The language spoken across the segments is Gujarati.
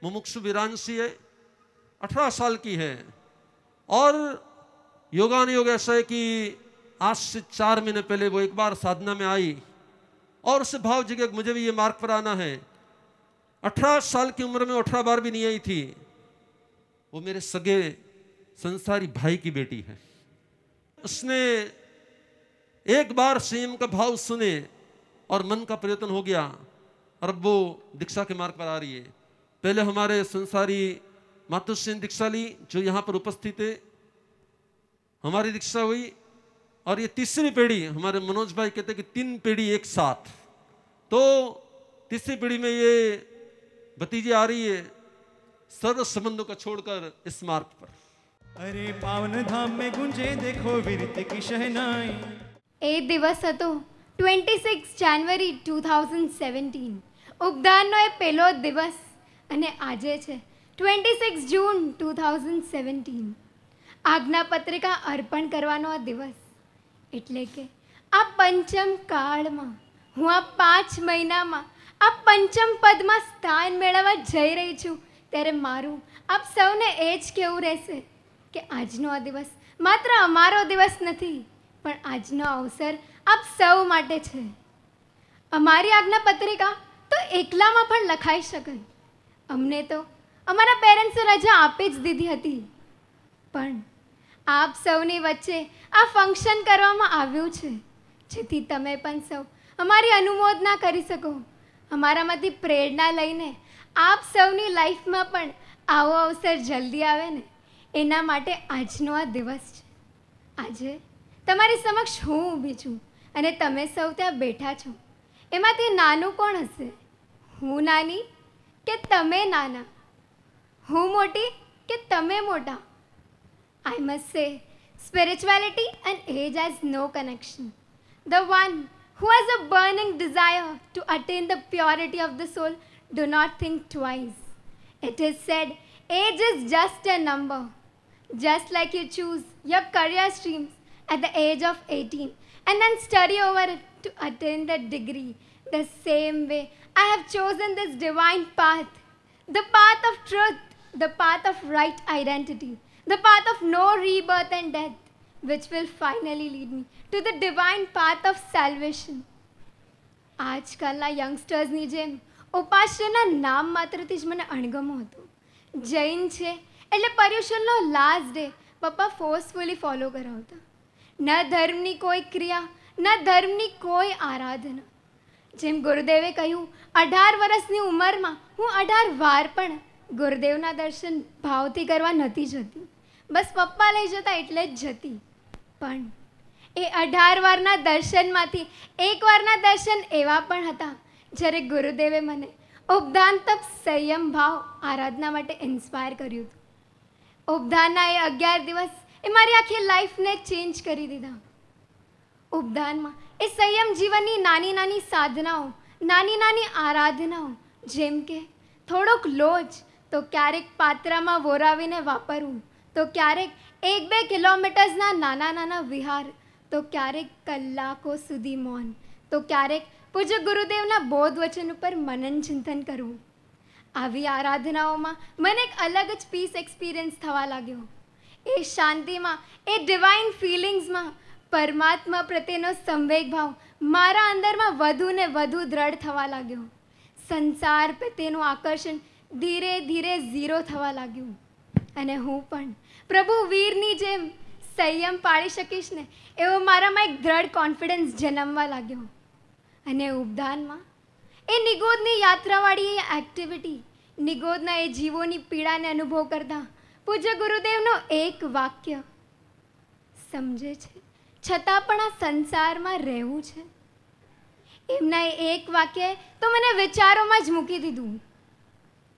मुमुक्षु वीरांशी है, 18 साल की है और योगानुयोग ऐसा है कि आज से 4 महीने पहले वो एक बार साधना में आई और उससे भाव जगह मुझे भी ये मार्ग पर आना है। 18 साल की उम्र में 18 बार भी नहीं आई थी। वो मेरे सगे संसारी भाई की बेटी है। उसने एक बार संयम का भाव सुने और मन का परिवर्तन हो गया और अब वो दीक्षा के मार्ग पर आ रही है। पहले हमारे संसारी मातुश्री दीक्षा ली जो यहाँ पर उपस्थित है, हमारी दीक्षा हुई और ये तीसरी पीढ़ी, हमारे मनोज भाई कहते हैं कि 3 पीढ़ी एक साथ, तो तीसरी पीढ़ी में ये भतीजी आ रही है सर्व संबंधों का छोड़कर इस मार्ग पर। अरे पावन धाम में गुंजे देखो वीरता की शहनाई। એ દિવસ હતો 26 જાન્યુઆરી 2017, ઉપદાનનો એ પહેલો દિવસ અને આજે છે 26 જૂન 2017, આજ્ઞાપત્રિકા અર્પણ કરવાનો આ દિવસ। એટલે કે આ પંચમ કાળમાં હું આ 5 મહિનામાં આ પંચમ પદમાં સ્થાન મેળવવા જઈ રહી છું, ત્યારે મારું આપ સૌને એ જ કહેવું રહેશે કે આજનો આ દિવસ માત્ર અમારો દિવસ નથી, પણ આજનો અવસર આપ સૌ માટે છે। અમારી આજ્ઞાપત્રિકા તો એકલામાં પણ લખાઈ શકે। અમને તો અમારા પેરેન્ટ્સે રજા આપી જ દીધી હતી, પણ આપ સૌની વચ્ચે આ ફંક્શન કરવામાં આવ્યું છે જેથી તમે પણ સૌ અમારી અનુમોદના કરી શકો, અમારામાંથી પ્રેરણા લઈને આપ સૌની લાઈફમાં પણ આવો અવસર જલ્દી આવે ને એના માટે આજનો આ દિવસ છે। આજે તમારી સમક્ષ હું ઊભી છું અને તમે સૌ ત્યાં બેઠા છો, એમાંથી નાનું કોણ હશે? હું નાની કે તમે નાના? હું મોટી કે તમે મોટા? I must say, spirituality and age has no connection. The one who has a burning desire to attain the purity of the soul do not think twice. It is said, age is just a number. Just like you choose your career streams at the age of 18 and then study over it to attain that degree, the same way I have chosen this divine path, the path of truth, the path of right identity, the path of no rebirth and death, which will finally lead me to the divine path of salvation. આજકાલના યંગસ્ટર્સની જેમ ઉપાસ્યના નામ માત્રથી જ મને અણગમો હતો। જૈન છે એટલે પર્યુષણનો લાસ્ટ ડે પપ્પા ફોર્સફુલી ફોલો કરાવતા। ન ધર્મની કોઈ ક્રિયા, ન ધર્મની કોઈ આરાધના। જેમ ગુરુદેવે કહ્યું, 18 વર્ષની ઉંમરમાં હું 18 વાર પણ ગુરુદેવના દર્શન ભાવથી કરવા નથી જતી, બસ પપ્પા લઈ જતા એટલે જ જતી। પણ એ 18 વારના દર્શનમાંથી એક વારના દર્શન એવા પણ હતા જ્યારે ગુરુદેવે મને ઉપદાન તપ સંયમ ભાવ આરાધના માટે ઇન્સ્પાયર કર્યું હતું। ઉપદાનના એ 11 દિવસ એ મારી આખી લાઈફને ચેન્જ કરી દીધા। ઉપદાનમાં એ સંયમ જીવનની નાની નાની સાધનાઓ, નાની નાની આરાધનાઓ, જેમ કે થોડોક લોજ તો ક્યારેક પાત્રામાં વોરાવીને વાપરવું, તો ક્યારેક 1-2 કિલોમીટર્સના નાના નાના વિહાર, તો ક્યારેક કલાકો સુધી મૌન, તો ક્યારેક પૂજ્ય ગુરુદેવના બોધ વચન ઉપર મનન ચિંતન કરવું। આવી આરાધનાઓમાં મને એક અલગ જ પીસ એક્સપિરિયન્સ થવા લાગ્યો। એ શાંતિમાં, એ ડિવાઇન ફિલિંગ્સમાં પરમાત્મા પ્રત્યેનો સંવેગ ભાવ મારા અંદરમાં વધુ ને વધુ દ્રઢ થવા લાગ્યો। સંસાર પ્રત્યેનું આકર્ષણ ધીરે ધીરે ઝીરો થવા લાગ્યું અને હું પણ પ્રભુ વીરની જેમ સંયમ પાળી શકીશ ને એવો મારામાં એક દ્રઢ કોન્ફિડન્સ જન્મવા લાગ્યો। અને ઉપદાનમાં એ નિગોદની યાત્રાવાળી એ એક્ટિવિટી, નિગોદના એ જીવોની પીડાને અનુભવ કરતા પૂજ્ય ગુરુદેવનો એક વાક્ય, સમજે છે છતાં પણ આ સંસારમાં રહેવું છે, એમના એ એક વાક્યએ તો મને વિચારોમાં જ મૂકી દીધું।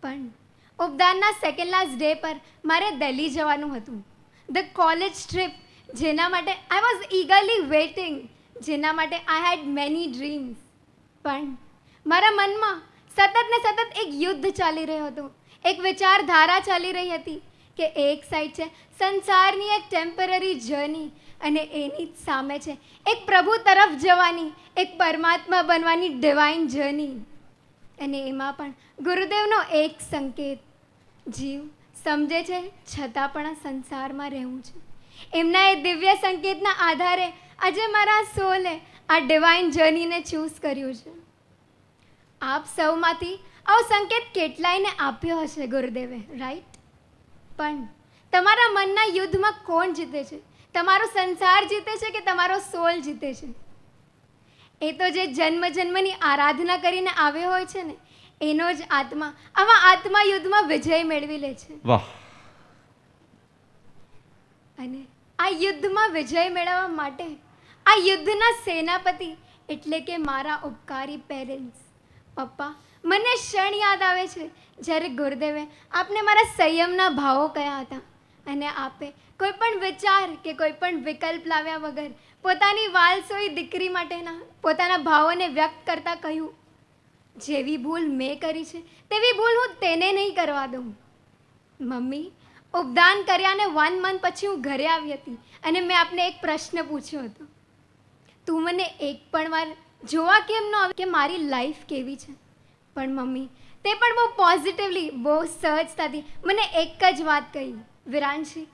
પણ ઉપદાનના સેકન્ડ લાસ્ટ ડે પર મારે દિલ્હી જવાનું હતું, ધ કોલેજ ટ્રીપ, જેના માટે આઈ વોઝ ઈગરલી વેઇટિંગ, જેના માટે આઈ હેડ મેની ડ્રીમ્સ। પણ મારા મનમાં સતત ને સતત એક યુદ્ધ ચાલી રહ્યો હતો, એક વિચારધારા ચાલી રહી હતી કે એક સાઈડ છે સંસારની એક ટેમ્પરરી જર્ની અને એની જ સામે છે એક પ્રભુ તરફ જવાની, એક પરમાત્મા બનવાની ડિવાઇન જર્ની। અને એમાં પણ ગુરુદેવનો એક સંકેત, જીવ સમજે છે છતાં પણ આ સંસારમાં રહેવું છે. એમના એ દિવ્ય સંકેતના આધારે આજે મારા સોલે આ ડિવાઇન જર્નીને ચૂઝ કર્યું છે. આપ સૌમાંથી આવો સંકેત કેટલાયને આપ્યો હશે ગુરુદેવે, રાઈટ? પણ તમારા મનના યુદ્ધમાં કોણ જીતે છે? તમારો સંસાર જીતે છે કે તમારો સોલ જીતે છે? એ તો જે જન્મ જન્મની આરાધના કરીને આવ્યો હોય છે ને, એનો જ આત્મા આવા આત્મા યુદ્ધમાં વિજય મેળવી લે છે. વાહ! અને આ યુદ્ધમાં વિજય મેળવવા માટે આ યુદ્ધના સેનાપતિ એટલે કે મારા ઉપકારી પેરેન્ટ્સ, પપ્પા, મને ક્ષણ યાદ આવે છે જ્યારે ગુરુદેવે આપને મારા સંયમના ભાવો કહ્યા હતા અને આપે કોઈ પણ વિચાર કે કોઈ પણ વિકલ્પ લાવ્યા વગર પોતાની વાલસોઈ દીકરી માટેના પોતાના ભાવોને વ્યક્ત કરતા કહ્યું, જેવી ભૂલ મેં કરી છે તેવી ભૂલ હું તેને નહીં કરવા દઉં. મમ્મી, ઉપદાન કર્યાને 1 month પછી હું ઘરે આવી હતી અને મેં આપને એક પ્રશ્ન પૂછ્યો હતો, તું મને એક પણ વાર જોવા કેમ ન આવે કે મારી લાઈફ કેવી છે? પણ મમ્મી તે પણ બહુ પોઝિટિવલી, બહુ સહજતાથી મને એક જ વાત કહી, વિરાંશી,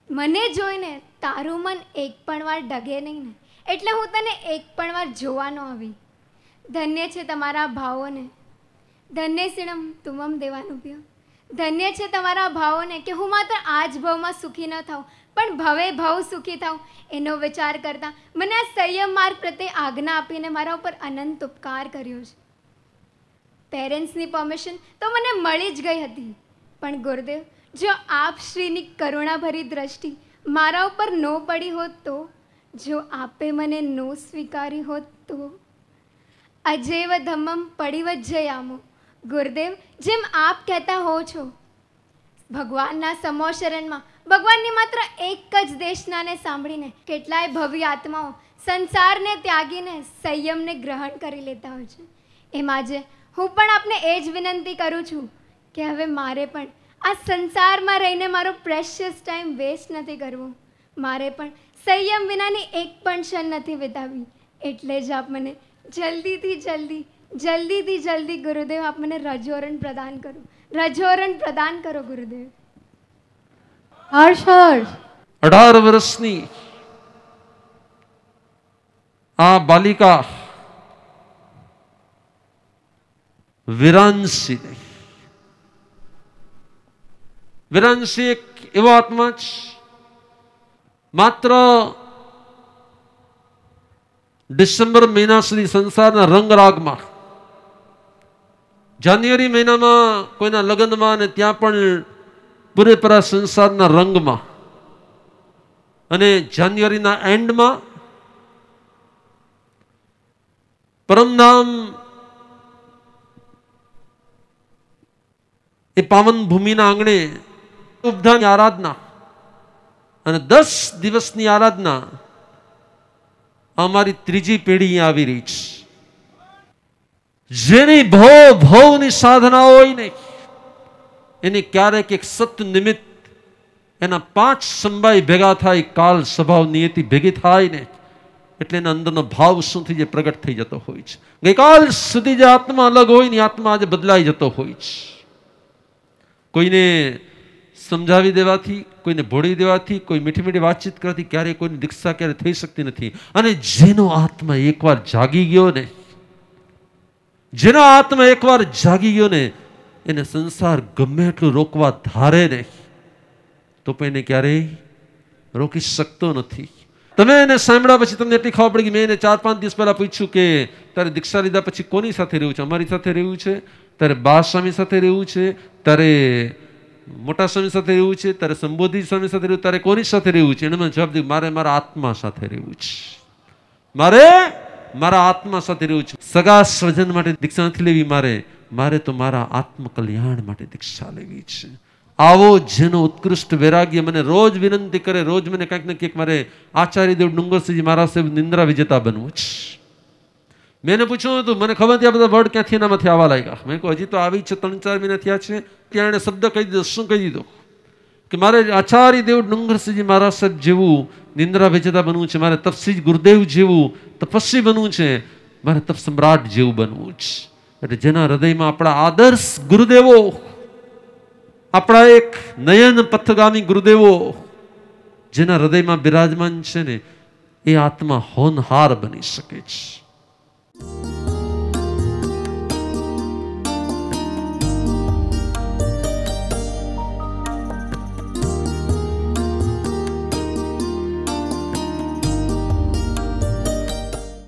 મને જોઈને તારું મન એક પણ વાર ડગે નહીં ને, એટલે હું તને એક પણ વાર જોવા ન આવી. ધન્ય છે તમારા ભાવોને, ધન્ય સિણમ તુમમ દેવાનું પ્યો. ધન્ય છે તમારા ભાવોને કે હું માત્ર આ જ ભાવમાં સુખી ન થાઉં પણ ભવે ભવ સુખી થાઉં એનો વિચાર કરતાં મને આ સંયમ માર્ગ પ્રત્યે આજ્ઞા આપીને મારા ઉપર અનંત ઉપકાર કર્યો છે. પેરેન્ટ્સની પરમિશન તો મને મળી જ ગઈ હતી, પણ ગુરુદેવ, જો આપ શ્રીની કરુણાભરી દ્રષ્ટિ મારા ઉપર ન પડી હોત તો, જો આપે મને ન સ્વીકારી હોત તો, અજૈવ ધમ્મમ પડિવજ્જયામો. ગુરુદેવ, જેમ આપ કહેતા હો છો, ભગવાનના સમો શરણમાં ભગવાનની માત્ર એક જ દેશનાને સાંભળીને કેટલાય ભવ્ય આત્માઓ સંસારને ત્યાગીને સંયમને ગ્રહણ કરી લેતા હોય છે. એમ આજે હું પણ આપને એ જ વિનંતી કરું છું કે હવે મારે પણ આ સંસારમાં રહીને મારો પ્રેશિયસ ટાઈમ વેસ્ટ નથી કરવો, મારે પણ સંયમ વિનાની એક પણ ક્ષણ નથી વિતાવી. એટલે જ આપ મને જલ્દીથી જલ્દી ગુરુદેવ, આપ મને રજોરણ પ્રદાન કરો, રજોરણ પ્રદાન કરો ગુરુદેવ. હર્ષ 18 વર્ષની આ બાલિકા વિરાંશી એક એવો આત્મા જ માત્ર ડિસેમ્બર મહિના સુધી સંસારના રંગરાગમાં, જાન્યુઆરી મહિનામાં કોઈના લગ્નમાં અને ત્યાં પણ પૂરેપૂરા સંસારના રંગમાં, અને જાન્યુઆરીના એન્ડમાં પરમધામ એ પાવન ભૂમિના આંગણે ઉપધાની આરાધના અને 10 દિવસની આરાધના અમારી ત્રીજી પેઢી આવી રહી છે. જેની ભવની સાધના હોય ને એની ક્યારેક એક સત નિમિત્ત એના 5 સંભાઈ ભેગા થાય, કાલ સ્વભાવ નિયતિ ભેગી થાય ને એટલે એના અંદરનો ભાવ શું થઈ જાય, પ્રગટ થઈ જતો હોય છે. ગઈકાલ સુધી જે આત્મા અલગ હોય ને આત્મા આજે બદલાઈ જતો હોય છે. કોઈને સમજાવી દેવાથી, કોઈને ભોળી દેવાથી, કોઈ મીઠી મીઠી વાતચીત કરવાથી ક્યારેય કોઈની દીક્ષા ક્યારે થઈ શકતી નથી. અને જેનો આત્મા એકવાર જાગી ગયો ને, જેનો આત્મા એકવાર જાગી ગયો ને, એને સંસાર ગમે એટલું રોકવા ધારે ને તો પણ એને ક્યારેય રોકી શકતો નથી. તમે એને સાંભળ્યા પછી તમને એટલી ખબર પડી કે મેં એને 4-5 દિવસ પહેલા પૂછ્યું કે તારે દીક્ષા લીધા પછી કોની સાથે રહેવું છે? અમારી સાથે રહેવું છે, તારે બા સ્વામી સાથે રહેવું છે, તારે મોટા સ્વામી સાથે રહેવું છે, તારે સંબોધિ સ્વામી સાથે રહેવું, તારે કોની સાથે રહેવું છે? એને મને જવાબ દીધો, મારે મારા આત્મા સાથે રહેવું છે, મારે મારા આત્મા સાથે રહેવું છે. સગા સ્વજન માટે દીક્ષા નથી લેવી, મારે તો મારા આત્મકલ્યાણ માટે દીક્ષા લેવી છે. આવો જેનો ઉત્કૃષ્ટ વૈરાગ્ય મને રોજ વિનંતી કરે, રોજ મને કંઈક ને કંઈક મારે આચાર્યદેવ ડુંગરસિંહજી મહારાજ સાહેબ નિંદ્રા વિજેતા બનવું છે. મેં એને પૂછ્યું હતું, મને ખબર નથી આ બધા વર્ડ ક્યાંથી એનામાંથી આવવા લાગ્યા. મેં કહ્યું હજી તો આવી છે, 3-4 મહિના થયા છે. ત્યાં એને શબ્દ કહી દીધો. શું કહી દીધો? કે મારે આચાર્યદેવ ડુંગરસિંહજી મહારાજ સાહેબ જેવું નિંદ્રા વિજેતા બનવું છે, મારે તપસી ગુરુદેવ જેવું તપસ્વી બનવું છે, મારે તપ સમ્રાટ જેવું બનવું છે. એટલે જેના હૃદયમાં આપણા આદર્શ ગુરુદેવો, આપણા એક નયન પથગામી ગુરુદેવો જેના હૃદયમાં બિરાજમાન છે ને, એ આત્મા હોનહાર બની શકે છે.